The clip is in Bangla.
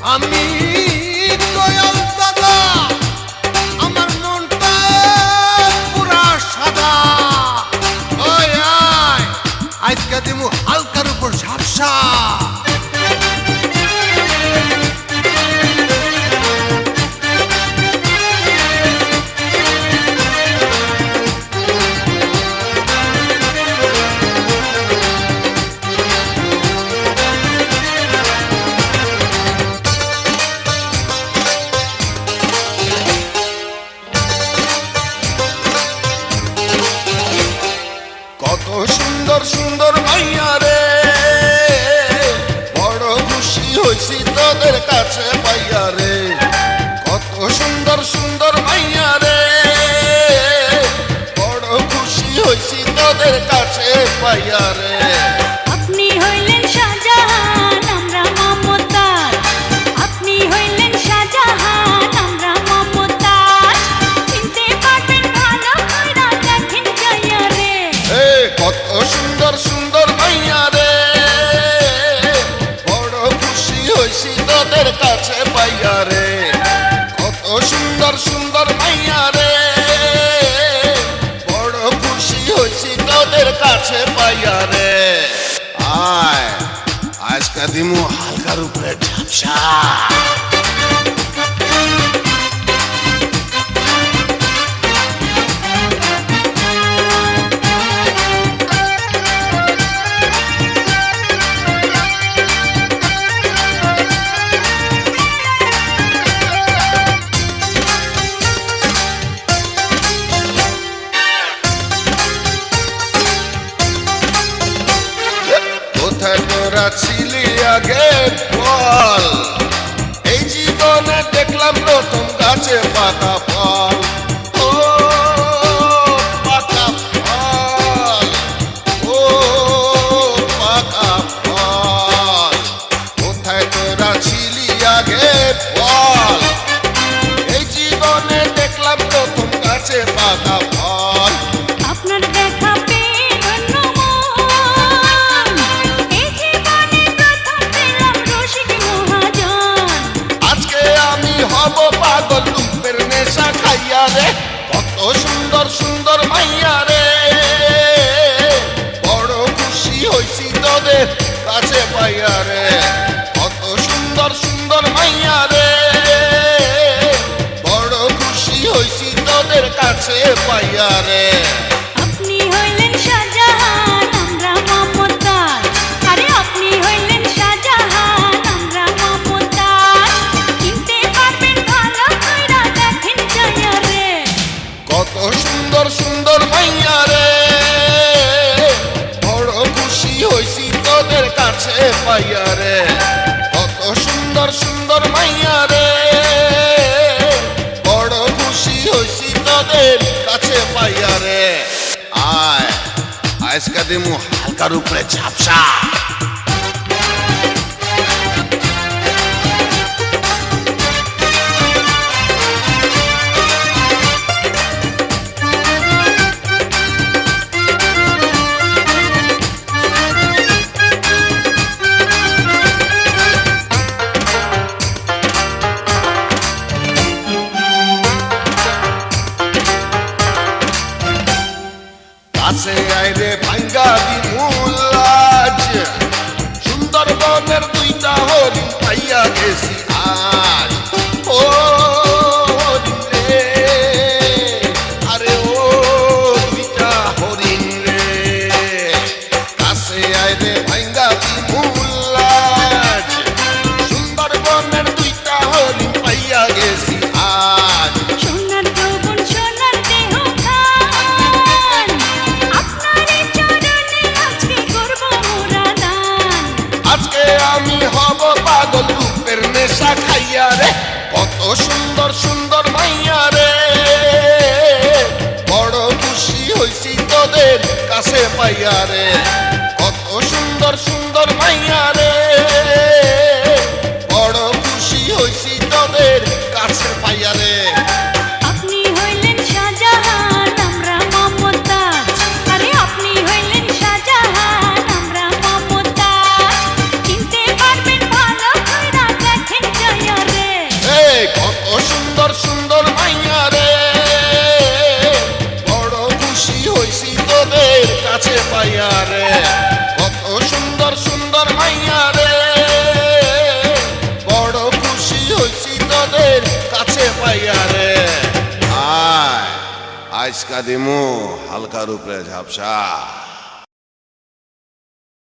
আমি দয়াল দাদা আমার মনটা পুরা সাদা ওই আয় আজকে দিমু হালকার উপর ঝাপসা কত সুন্দর সুন্দর মাইয়া রে বড় খুশি হইছি তোদের কাছে পাইয়া রে কত সুন্দর সুন্দর মাইয়া রে বড় খুশি হইছি তোদের কাছে পাইয়া রে আপনি হইলেন শাহজাহান আমরা মমতাজ আপনি হইলেন শাহজাহান আমরা মমতাজ চিনতে পারবেন ভালো কইরা দেখেন যাইয়া রে কত সুন্দর সুন্দর মাইয়া রে বড় খুশি হইছি তোদের কাছে পাইয়া রে কত সুন্দর সুন্দর মাইয়া রে বড় খুশি হইছি তোদের কাছে পাইয়া রে আয় আজকে দিমু হালকার উপরে ঝাপসা কোথায় তোরা ছিলি আগে বল এই জীবনে দেখলাম প্রথম গাছে পাতা ফল ও পাতা ফল ও পাতা ফল কোথায় তোরা ছিলি আগে বল এই জীবনে দেখলাম প্রথম গাছে পাতা ফল আপনার দেখা পেয়ে ধন্য মন এই জীবনে প্রথম পেলাম রসিক মহাজন আজকে আমি হব পাগল রূপের নেশা খাইয়া রে কত সুন্দর সুন্দর মাইয়া রে বড় খুশি হইছি তোদের কাছে পাইয়া রে কত সুন্দর সুন্দর মাইয়া রে বড় খুশি হইছি তোদের কাছে পাইয়া রে আপনি হইলেন শাহজাহান আমরা মমতাজ আরে আপনি হইলেন শাহজাহান আমরা মমতাজ চিনতে পারবেন ভালো কইরা দেখেন যাইয়া রে কত সুন্দর সুন্দর মাইয়া রে বড় খুশি হইছি তোদের কাছে পাইয়া রে কত সুন্দর সুন্দর মাইয়া রে বড় খুশি হইছি তোদের কাছে পাইয়া রে আয় আজকে দিমু হালকার উপরে ঝাপসা কাছে আইরে ভাঙ্গা দিমুলাজ সুন্দরবনের দুইটা হরিণ পাইয়া গেছি আজ ও হরিণ রে আরে ও দুইটা হরিণ রে কাছে আইরে ভাঙ্গা দিমুলাজ সুন্দরবনের দুইটা হরিণ পাইয়া গেছি আজ সোনার যৌবন সোনার দেহ খান আপনারই চরণে আজকে করব মোরা দান আজকে আমি হব পাগল রূপের নেশা খাইয়া রে কত সুন্দর সুন্দর মাইয়া রে বড় খুশি হইছি তোদের কাছে পাইয়া রে কত সুন্দর সুন্দর মাইয়া রে বড় খুশি হইছি তোদের কাছে পাইয়া রে আপনি হইলেন শাহজাহান আমরা মমতাজ আরে আপনি হইলেন শাহজাহান আমরা মমতাজ চিনতে পারবেন ভালো কইরা দেখেন যাইয়া আজকা দিমু হালকার উপরে ঝাপসা